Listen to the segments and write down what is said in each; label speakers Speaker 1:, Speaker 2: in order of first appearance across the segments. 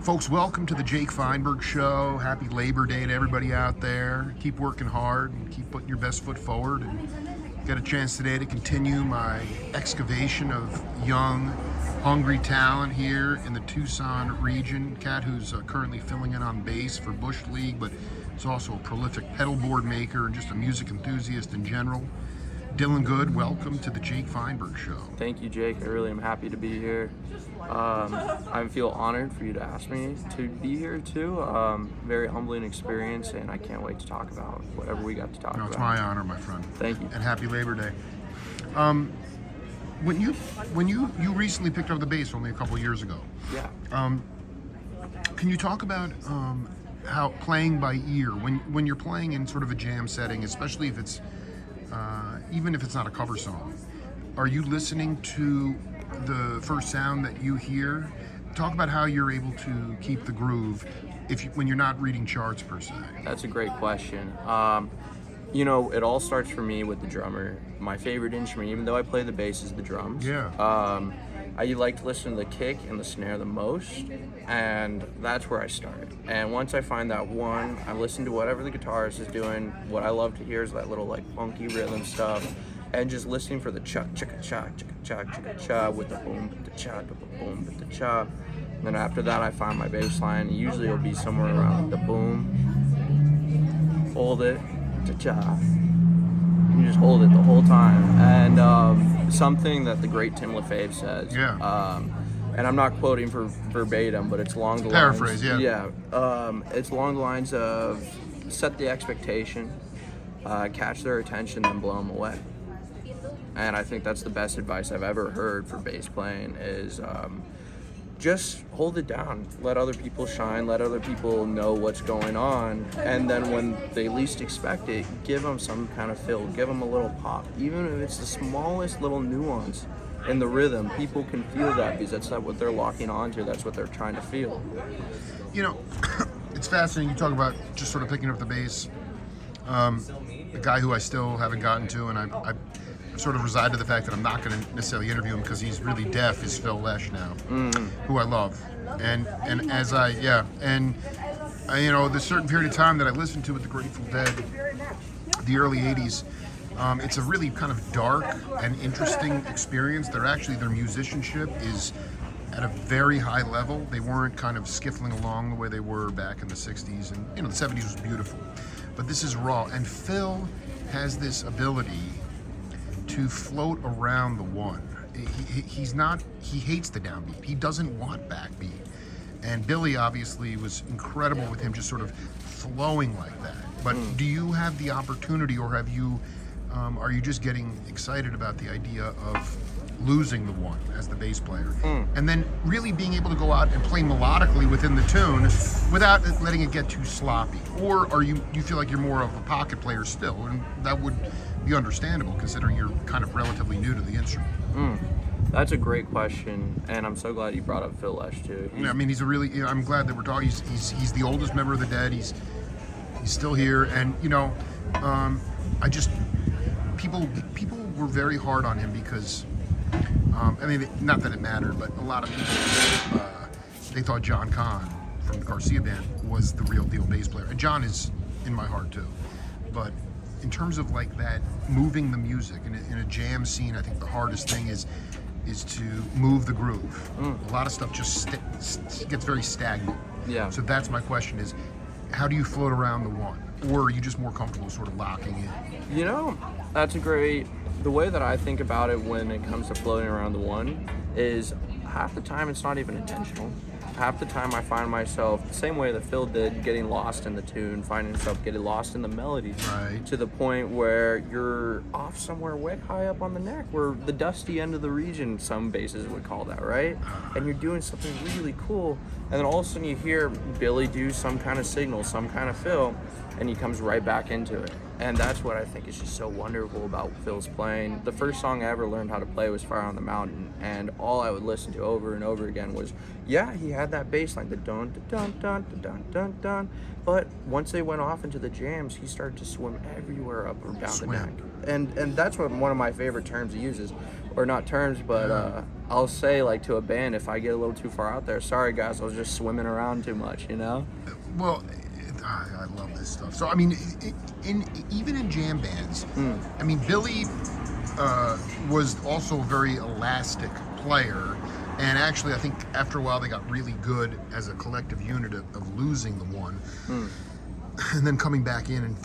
Speaker 1: Folks, welcome to the Jake Feinberg Show. Happy Labor Day to everybody out there. Keep working hard and keep putting your best foot forward. And get a chance today to continue my excavation of young, hungry talent here in the Tucson region. Cat who's currently filling in on bass for Bush League, but is also a prolific pedal board maker and just a music enthusiast in general. Dylan Goode, welcome to the Jake Feinberg Show.
Speaker 2: Thank you, Jake. I really am happy to be here. I feel honored for you to ask me to be here too. Very humbling experience, and I can't wait to talk about whatever we got to talk about.
Speaker 1: It's my honor, my friend.
Speaker 2: Thank you.
Speaker 1: And happy Labor Day. When you recently picked up the bass only a couple years ago.
Speaker 2: Yeah.
Speaker 1: Can you talk about how playing by ear, when you're playing in sort of a jam setting, especially if it's even if it's not a cover song, are you listening to the first sound that you hear? Talk about how you're able to keep the groove when you're not reading charts per se.
Speaker 2: That's a great question. You know, it all starts for me with the drummer. My favorite instrument, even though I play the bass, is the drums.
Speaker 1: Yeah.
Speaker 2: I like to listen to the kick and the snare the most, and that's where I start. And once I find that one, I listen to whatever the guitarist is doing. What I love to hear is that little like funky rhythm stuff, and just listening for the cha chicka cha chicka cha chicka cha with the boom with the cha boom with the cha. And then after that, I find my bass line. Usually it'll be somewhere around the boom, hold it, cha cha. You just hold it the whole time. And something that the great Tim LaFave says.
Speaker 1: Yeah.
Speaker 2: And I'm not quoting verbatim, but it's along the lines.
Speaker 1: Paraphrase, yeah.
Speaker 2: Yeah. It's along the lines of set the expectation, catch their attention, then blow them away. And I think that's the best advice I've ever heard for bass playing is just hold it down. Let other people shine. Let other people know what's going on. And then when they least expect it, give them some kind of fill. Give them a little pop. Even if it's the smallest little nuance in the rhythm, people can feel that because that's not what they're locking onto. That's what they're trying to feel.
Speaker 1: You know, it's fascinating. You talk about just sort of picking up the bass. A guy who I still haven't gotten to, and I've sort of resigned to the fact that I'm not going to necessarily interview him because he's really deaf, is Phil Lesh now, who I love. And as I, you know, the certain period of time that I listened to with the Grateful Dead, the early 80s, it's a really kind of dark and interesting experience. Their musicianship is at a very high level. They weren't kind of skiffling along the way they were back in the 60s, and you know, the 70s was beautiful. But this is raw, and Phil has this ability to float around the one. He hates the downbeat. He doesn't want backbeat. And Billy obviously was incredible with him just sort of flowing like that. But do you have the opportunity, or have you, are you just getting excited about the idea of losing the one as the bass player? And then really being able to go out and play melodically within the tune without letting it get too sloppy? Or are you feel like you're more of a pocket player still? And that would be understandable considering you're kind of relatively new to the instrument.
Speaker 2: That's a great question, and I'm so glad you brought up Phil Lesh too.
Speaker 1: Yeah, I mean, he's a really. I'm glad that we're talking. He's the oldest member of the Dead. He's still here, and you know, people were very hard on him because, I mean, not that it mattered, but a lot of people they thought John Kahn from the Garcia Band was the real deal bass player, and John is in my heart too, but in terms of like that moving the music in a jam scene, I think the hardest thing is to move the groove. A lot of stuff just gets very stagnant.
Speaker 2: Yeah.
Speaker 1: So that's my question: is how do you float around the one, or are you just more comfortable sort of locking in?
Speaker 2: You know, that's a great. The way that I think about it when it comes to floating around the one is half the time it's not even intentional. Half the time I find myself, the same way that Phil did, getting lost in the tune, finding myself getting lost in the melodies,
Speaker 1: Right.
Speaker 2: to the point where you're off somewhere way high up on the neck, where the dusty end of the region, some bases would call that, right? And you're doing something really cool, and then all of a sudden you hear Billy do some kind of signal, some kind of fill, and he comes right back into it. And that's what I think is just so wonderful about Phil's playing. The first song I ever learned how to play was Fire on the Mountain, and all I would listen to over and over again was, yeah, he had that bass line, the dun dun dun dun dun dun dun. But once they went off into the jams, he started to swim everywhere up and down the neck. And that's what one of my favorite terms he uses, or not terms, but I'll say, like, to a band, if I get a little too far out there, sorry guys, I was just swimming around too much, you know?
Speaker 1: Well, I love this stuff. So I mean, even in jam bands, I mean, Billy was also a very elastic player, and actually, I think after a while they got really good as a collective unit of losing the one, and then coming back in and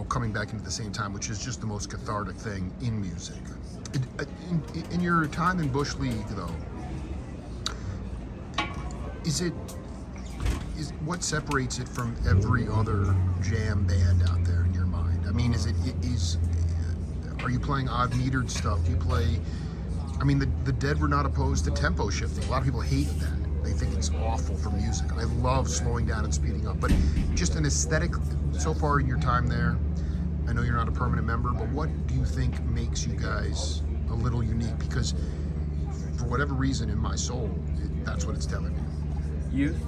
Speaker 1: coming back into the same time, which is just the most cathartic thing in music. In your time in Bush League, though, is what separates it from every other jam band out there in your mind? I mean, are you playing odd metered stuff? Do you play? I mean, the Dead were not opposed to tempo shifting. A lot of people hate that. They think it's awful for music. I love slowing down and speeding up, but just an aesthetic. So far in your time there, I know you're not a permanent member, but what do you think makes you guys a little unique? Because for whatever reason in my soul, that's what it's telling me.
Speaker 2: Youth,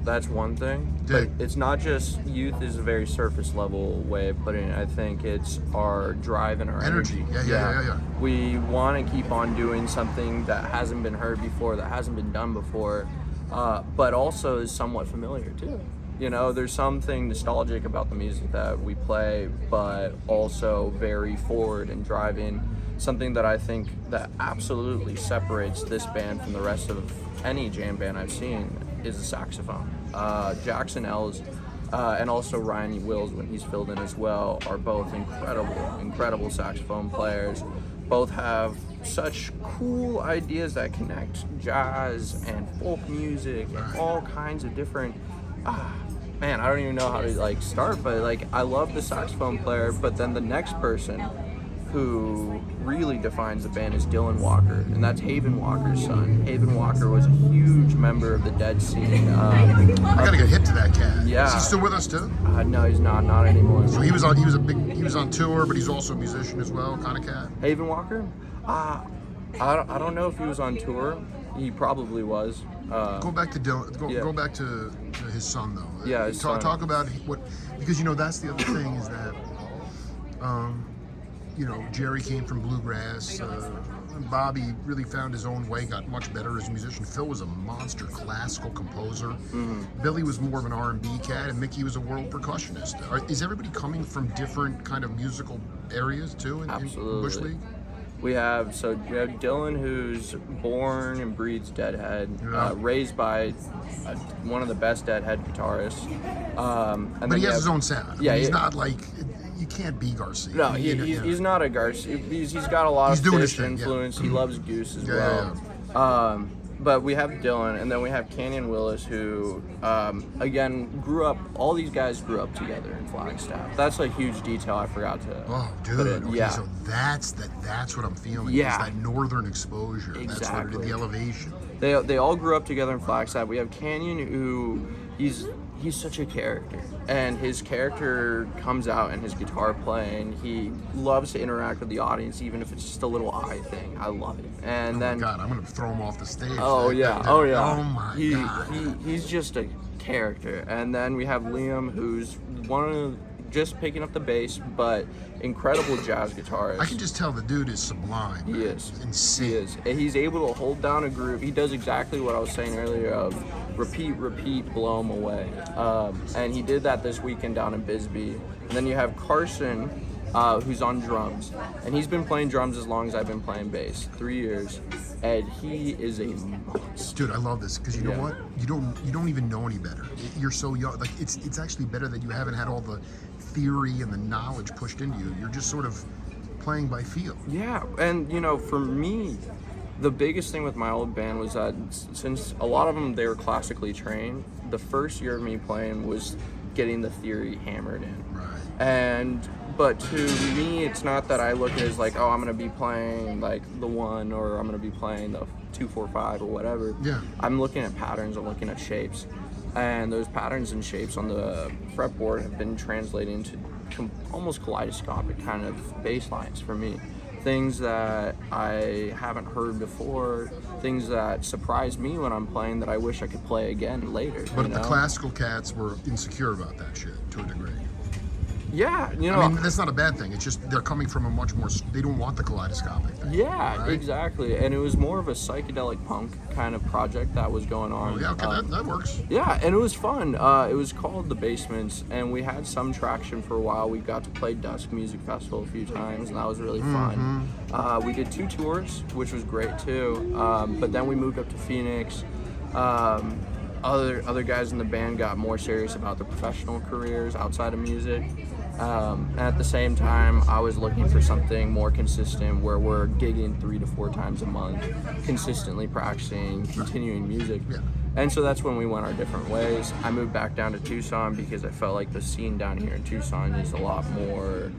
Speaker 2: that's one thing. But it's not just youth is a very surface level way of putting it. I think it's our drive and our energy.
Speaker 1: Yeah.
Speaker 2: We want to keep on doing something that hasn't been heard before, that hasn't been done before, but also is somewhat familiar too. You know, there's something nostalgic about the music that we play, but also very forward and driving. Something that I think that absolutely separates this band from the rest of any jam band I've seen is the saxophone. Jackson Ells and also Ryan Wills, when he's filled in as well, are both incredible saxophone players. Both have such cool ideas that connect jazz and folk music and all kinds of different man, I don't even know how to like start, but like I love the saxophone player, but then the next person who really defines the band is Dylan Walker, and that's Haven Walker's son. Haven Walker was a huge member of the Dead scene.
Speaker 1: I gotta get hip to that cat.
Speaker 2: Yeah.
Speaker 1: Is he still with us too?
Speaker 2: No, he's not anymore.
Speaker 1: So he was on tour, but he's also a musician as well, kind of cat.
Speaker 2: Haven Walker? I don't know if he was on tour. He probably was.
Speaker 1: Go back to Dylan. Go back to his son though.
Speaker 2: Yeah, his son.
Speaker 1: Talk about what, because that's the other thing is that Jerry came from bluegrass. Bobby really found his own way, got much better as a musician. Phil was a monster classical composer. Billy was more of an R&B cat, and Mickey was a world percussionist. Is everybody coming from different kind of musical areas too in Bush League?
Speaker 2: We have Dylan, who's born and breeds Deadhead, raised by one of the best Deadhead guitarists.
Speaker 1: But he has his own sound.
Speaker 2: Yeah,
Speaker 1: he's not like, you can't be Garcia.
Speaker 2: No, he's not a Garcia. He's got a lot of Fish influence. He loves Goose as well. But we have Dylan, and then we have Canyon Willis, who, again, all these guys grew up together in Flagstaff. That's a huge detail I forgot to put in.
Speaker 1: Okay, so that's what I'm feeling.
Speaker 2: Yeah.
Speaker 1: Is that northern exposure.
Speaker 2: Exactly.
Speaker 1: That's what it is, the elevation.
Speaker 2: They all grew up together in Flagstaff. We have Canyon, who he's such a character, and his character comes out in his guitar playing. He loves to interact with the audience, even if it's just a little eye thing. I love it. And then,
Speaker 1: my God, I'm gonna throw him off the stage.
Speaker 2: Oh yeah.
Speaker 1: Oh my God.
Speaker 2: He's just a character. And then we have Liam, who's just picking up the bass, but incredible jazz guitarist.
Speaker 1: I can just tell the dude is sublime.
Speaker 2: He is.
Speaker 1: Insane.
Speaker 2: He is. And he's able to hold down a groove. He does exactly what I was saying earlier of repeat, blow him away. And he did that this weekend down in Bisbee. And then you have Carson, who's on drums. And he's been playing drums as long as I've been playing bass, 3 years. And he is a monster.
Speaker 1: Dude, I love this because you know what? You don't even know any better. You're so young. Like it's actually better that you haven't had all the theory and the knowledge pushed into you. You're just sort of playing by feel.
Speaker 2: Yeah, and for me, the biggest thing with my old band was that since a lot of them, they were classically trained, the first year of me playing was getting the theory hammered in.
Speaker 1: Right.
Speaker 2: But to me, it's not that I look at it as like, oh, I'm going to be playing like the 1 or I'm going to be playing the 2-4-5 or whatever.
Speaker 1: Yeah.
Speaker 2: I'm looking at patterns, I'm looking at shapes. And those patterns and shapes on the fretboard have been translated into almost kaleidoscopic kind of bass lines for me. Things that I haven't heard before, things that surprise me when I'm playing that I wish I could play again later.
Speaker 1: But the classical cats were insecure about that shit to a degree.
Speaker 2: Yeah, you know.
Speaker 1: I mean, that's not a bad thing. It's just they're coming from a much more. They don't want the kaleidoscopic thing.
Speaker 2: Yeah,
Speaker 1: right?
Speaker 2: exactly. And it was more of a psychedelic punk kind of project that was going on.
Speaker 1: Oh, yeah, okay, that works.
Speaker 2: Yeah, and it was fun. It was called The Basements, and we had some traction for a while. We got to play Dusk Music Festival a few times, and that was really fun. We did 2 tours, which was great too. But then we moved up to Phoenix. Other guys in the band got more serious about their professional careers outside of music. And at the same time, I was looking for something more consistent where we're gigging 3 to 4 times a month, consistently practicing, continuing music.
Speaker 1: Yeah.
Speaker 2: And so that's when we went our different ways. I moved back down to Tucson because I felt like the scene down here in Tucson is a lot more,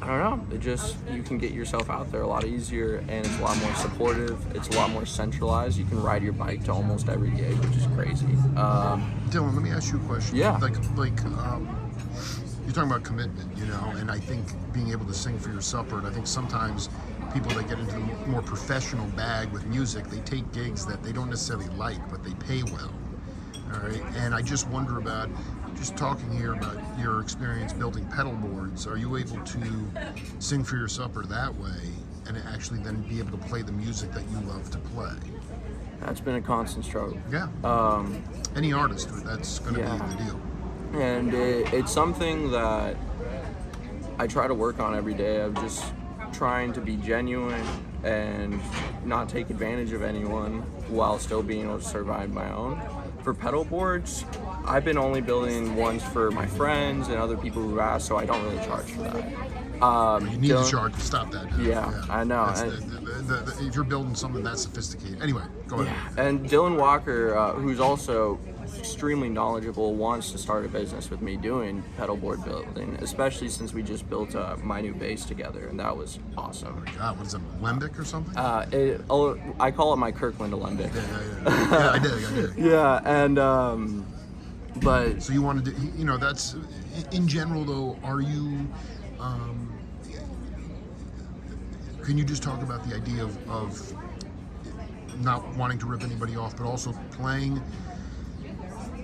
Speaker 2: I don't know, you can get yourself out there a lot easier, and it's a lot more supportive. It's a lot more centralized. You can ride your bike to almost every gig, which is crazy.
Speaker 1: Dylan, let me ask you a question.
Speaker 2: Yeah.
Speaker 1: You're talking about commitment, you know, and I think being able to sing for your supper, and I think sometimes people that get into the more professional bag with music, they take gigs that they don't necessarily like, but they pay well. All right, and I just wonder about, just talking here about your experience building pedal boards, are you able to sing for your supper that way and actually then be able to play the music that you love to play?
Speaker 2: That's been a constant struggle.
Speaker 1: Yeah. Any artist, that's going to be the deal.
Speaker 2: And it's something that I try to work on every day, of just trying to be genuine and not take advantage of anyone while still being able to survive my own. For pedal boards, I've been only building ones for my friends and other people who ask, so I don't really charge for that.
Speaker 1: You need to charge to stop that.
Speaker 2: Yeah, I know.
Speaker 1: If you're building something that sophisticated. Anyway, go ahead.
Speaker 2: Yeah. And Dylan Walker, who's also extremely knowledgeable, wants to start a business with me doing pedal board building, especially since we just built my new bass together, and that was awesome.
Speaker 1: God, what is it, Lembic or something?
Speaker 2: I call it my Kirkland Alembic.
Speaker 1: Yeah, I did.
Speaker 2: Yeah, and but
Speaker 1: so you wanted to, you know, that's in general though. Are you? Can you just talk about the idea of not wanting to rip anybody off, but also playing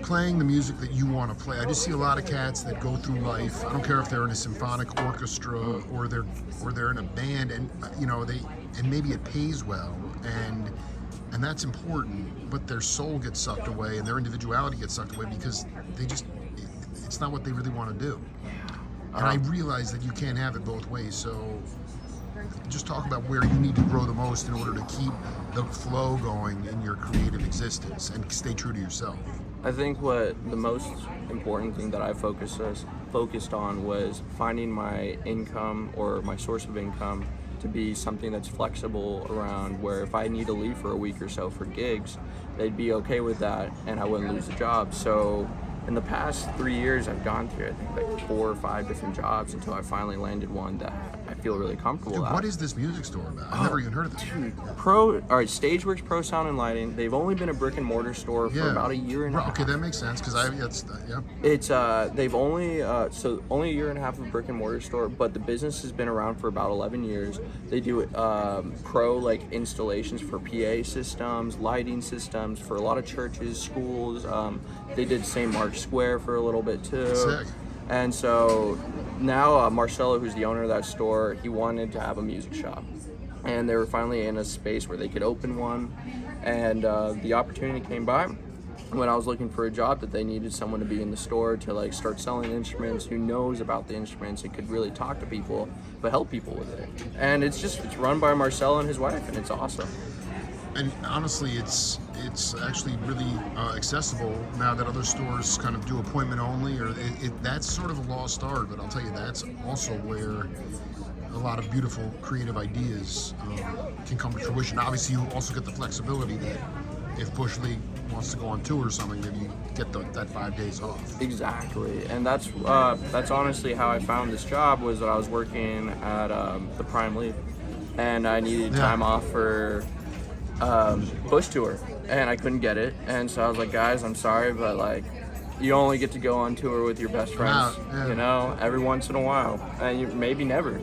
Speaker 1: the music that you want to play? I just see a lot of cats that go through life. I don't care if they're in a symphonic orchestra or they're in a band, and you know and maybe it pays well, and that's important, but their soul gets sucked away and their individuality gets sucked away because it's not what they really want to do. And I realize that you can't have it both ways. So just talk about where you need to grow the most in order to keep the flow going in your creative existence and stay true to yourself.
Speaker 2: I think what the most important thing that I focused on was finding my income or my source of income to be something that's flexible around where if I need to leave for a week or so for gigs, they'd be okay with that and I wouldn't lose the job. So in the past 3 years, I've gone through, I think, like 4 or 5 different jobs until I finally landed one that I feel really comfortable at.
Speaker 1: What is this music store about? I've never even heard of this.
Speaker 2: Stageworks Pro Sound and Lighting. They've only been a brick and mortar store for about a year and a half.
Speaker 1: Okay, that makes sense because
Speaker 2: It's they've only only a year and a half of a brick and mortar store, but the business has been around for about 11 years. They do pro installations for PA systems, lighting systems for a lot of churches, schools. They did St. Mark's Square for a little bit too.
Speaker 1: Sick.
Speaker 2: And so now Marcelo, who's the owner of that store, he wanted to have a music shop. And they were finally in a space where they could open one. And the opportunity came by when I was looking for a job that they needed someone to be in the store to start selling instruments, who knows about the instruments and could really talk to people, but help people with it. And it's run by Marcelo and his wife, and it's awesome.
Speaker 1: And honestly, it's actually really accessible now that other stores kind of do appointment only, or that's sort of a lost art. But I'll tell you, that's also where a lot of beautiful creative ideas can come to fruition. Obviously, you also get the flexibility that if Bush League wants to go on tour or something, then you get that 5 days off.
Speaker 2: Exactly, and that's honestly how I found this job. Was that I was working at the Prime League, and I needed time off for Bush tour, and I couldn't get it, and so I was like, guys, I'm sorry, but you only get to go on tour with your best friends, every once in a while, and maybe never,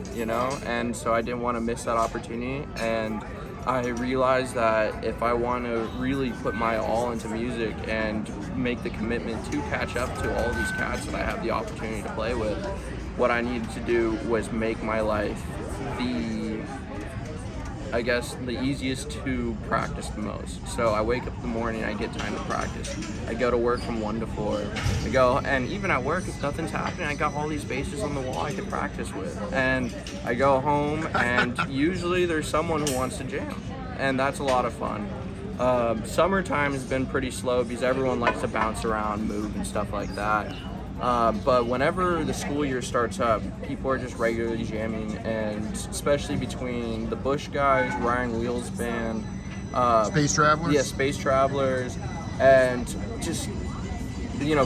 Speaker 2: and so I didn't want to miss that opportunity. And I realized that if I want to really put my all into music and make the commitment to catch up to all these cats that I have the opportunity to play with, what I needed to do was make my life the easiest to practice the most. So I wake up in the morning, I get time to practice. I go to work from 1 to 4. I go, and even at work, if nothing's happening, I got all these bases on the wall I can practice with. And I go home, and usually there's someone who wants to jam, and that's a lot of fun. Summertime has been pretty slow because everyone likes to bounce around, move, and stuff like that. But whenever the school year starts up, people are just regularly jamming, and especially between the Bush guys, Ryan Wheels band,
Speaker 1: Space Travelers?
Speaker 2: Yeah, Space Travelers, and just,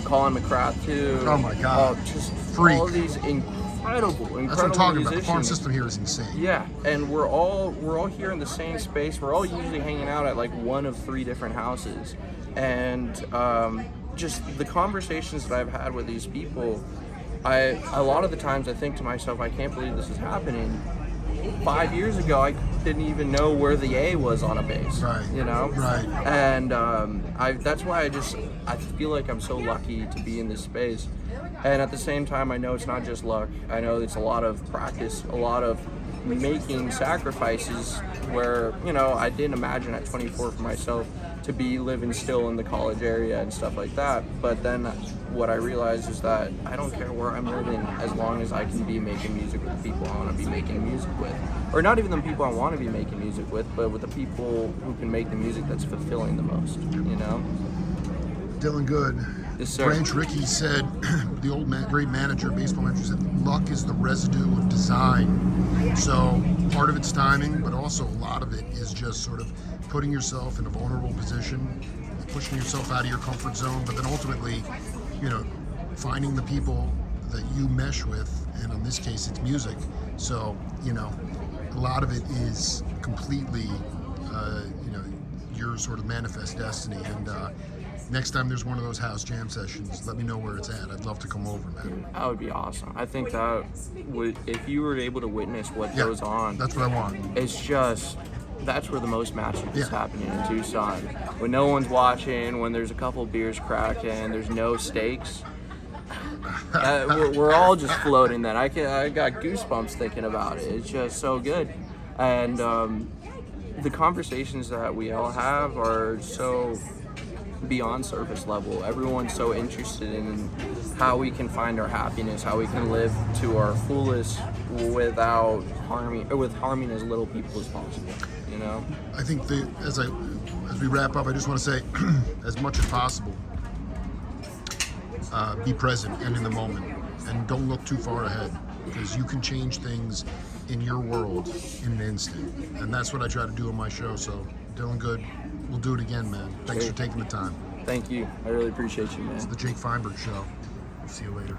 Speaker 2: Colin McCrath too.
Speaker 1: Oh my God.
Speaker 2: Just
Speaker 1: Freak.
Speaker 2: all these incredible
Speaker 1: That's what I'm talking about. The farm
Speaker 2: musicians.
Speaker 1: system here is insane.
Speaker 2: Yeah, and we're all here in the same space. We're all usually hanging out at like one of 3 different houses, and just the conversations that I've had with these people, a lot of the times I think to myself, I can't believe this is happening. 5 years ago, I didn't even know where the A was on a bass.
Speaker 1: Right. Right.
Speaker 2: And that's why I feel like I'm so lucky to be in this space. And at the same time, I know it's not just luck. I know it's a lot of practice, a lot of making sacrifices where, I didn't imagine at 24 for myself to be living still in the college area and stuff like that. But then what I realized is that I don't care where I'm living as long as I can be making music with the people I want to be making music with. Or not even the people I want to be making music with, but with the people who can make the music that's fulfilling the most,
Speaker 1: Dylan Goode.
Speaker 2: Yes, sir.
Speaker 1: Branch Rickey said, the old great manager, baseball manager, said, luck is the residue of design. So part of it's timing, but also a lot of it is just sort of putting yourself in a vulnerable position, pushing yourself out of your comfort zone, but then ultimately, finding the people that you mesh with, and in this case, it's music. So, a lot of it is completely, your sort of manifest destiny. And next time there's one of those house jam sessions, let me know where it's at. I'd love to come over, man.
Speaker 2: That would be awesome. I think that if you were able to witness what goes on,
Speaker 1: that's what I want.
Speaker 2: It's just, that's where the most magic is happening in Tucson. When no one's watching, when there's a couple beers cracking, there's no stakes. We're all just floating then. I got goosebumps thinking about it. It's just so good. And the conversations that we all have are so beyond surface level. Everyone's so interested in how we can find our happiness, how we can live to our fullest without harming as little people as possible.
Speaker 1: I think as we wrap up, I just want to say, as much as possible, be present and in the moment, and don't look too far ahead, because you can change things in your world in an instant, and that's what I try to do on my show. So, Dylan Goode, we'll do it again, man. Thanks for taking the time.
Speaker 2: Thank you. I really appreciate you, man.
Speaker 1: It's the Jake Feinberg Show. See you later.